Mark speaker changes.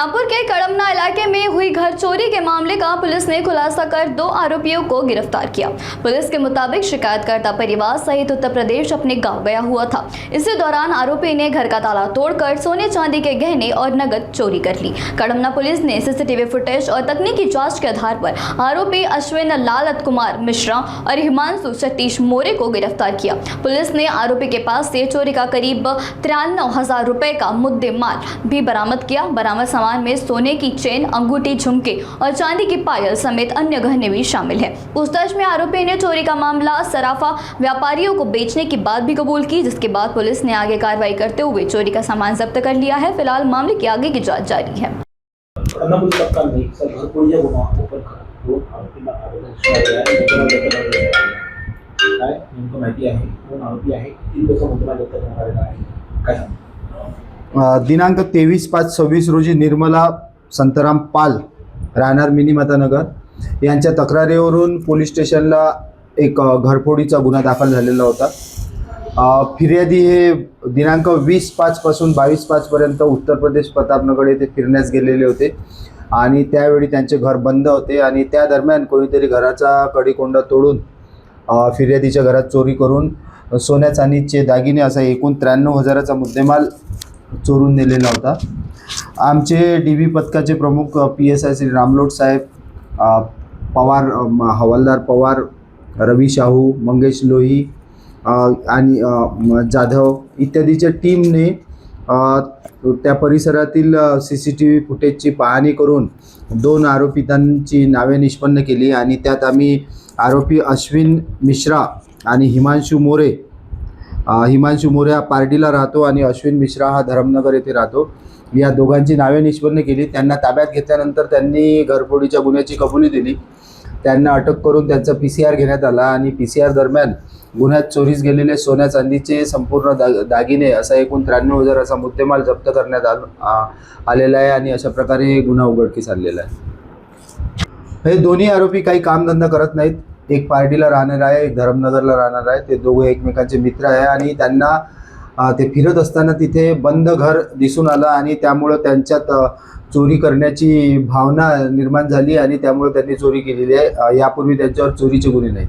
Speaker 1: नागपुर के कड़मना इलाके में हुई घर चोरी के मामले का पुलिस ने खुलासा कर 2 आरोपियों को गिरफ्तार किया। पुलिस के मुताबिक शिकायतकर्ता परिवार सहित उत्तर प्रदेश अपने गांव गया हुआ था। इसी दौरान आरोपी ने घर का ताला तोड़कर सोने चांदी के गहने और नकद चोरी कर ली। कड़मना पुलिस ने सीसीटीवी फुटेज और तकनीकी जांच के आधार पर आरोपी अश्विन लालत कुमार मिश्रा और हिमांशु सतीश मोरे को गिरफ्तार किया। पुलिस ने आरोपी के पास से चोरी का करीब 93,000 रुपए का मुद्दे माल भी बरामद किया। बरामद सामान में सोने की चेन, अंगूठी, झुमके और चांदी की पायल समेत अन्य गहने भी शामिल है। पूछताछ में आरोपी ने चोरी का मामला सराफा व्यापारियों को बेचने की बात भी कबूल की, जिसके बाद पुलिस ने आगे कार्रवाई करते हुए चोरी का सामान जब्त कर लिया है। फिलहाल मामले की आगे की जांच जारी है।
Speaker 2: दिनांक 23/5/26 रोजी निर्मला संतराम पाल राहणार मिनी मातानगर यांच्या तक्रारीवरून पोलीस स्टेशनला एक घरफोडीचा गुन्हा दाखल झालेला होता। फिर्यादी हे दिनांक 20/5 पासून 22/5 पर्यंत उत्तर प्रदेश प्रतापनगर येथे फिरण्यास गेलेले होते आणि त्यावेळी त्यांचे घर बंद होते आणि त्या दरम्यान कोणीतरी घराचा कडेकोंडा तोडून फिर्यादीच्या घरात चोरी करून सोन्या चांदीचे दागिने असा एकूण 93,000चा मुद्देमाल चोरून नेलेला होता। आमचे डीबी पथकाचे प्रमुख PSI श्री रामलोट साहेब, पवार हवालदार पवार, रवी शाहू, मंगेश लोही आणि जाधव इत्यादीच्या टीमने त्या परिसरातील CCTV फुटेजची पाहणी करून 2 आरोपितांची नावे निष्पन्न केली आणि त्यात आम्ही आरोपी अश्विन मिश्रा आणि हिमांशु मोरे हा पारडीला राहतो आणि अश्विन मिश्रा हा धरमनगर येथे राहतो, या दोघांची नावे निष्पन्न केली। त्यांना ताब्यात घेतल्यानंतर त्यांनी घरफोडीच्या गुन्ह्याची कबुली दिली। त्यांना अटक करून त्यांचा PCR घेण्यात आला आणि PCR दरम्यान गुन्ह्यात चोरीस गेलेले सोन्या चांदीचे संपूर्ण दागिने असा एकूण 93,000चा मुद्देमाल जप्त करण्यात आलेला आहे आणि अशा प्रकारे गुन्हा उघडकीस आलेला आहे। हे दोन्ही आरोपी काही कामधंदा करत नाहीत, एक पारडीला राहणार आहे, एक धरमनगरला राहणार आहे। ते दोघे एकमेकांचे मित्र आहे आणि त्यांना ते फिरत असताना तिथे बंद घर दिसून आलं आणि त्यामुळे त्यांच्यात चोरी करण्याची भावना निर्माण झाली आणि त्यामुळे त्यांनी चोरी केलेली आहे। यापूर्वी त्यांच्यावर चोरीचे गुन्हे नाहीत।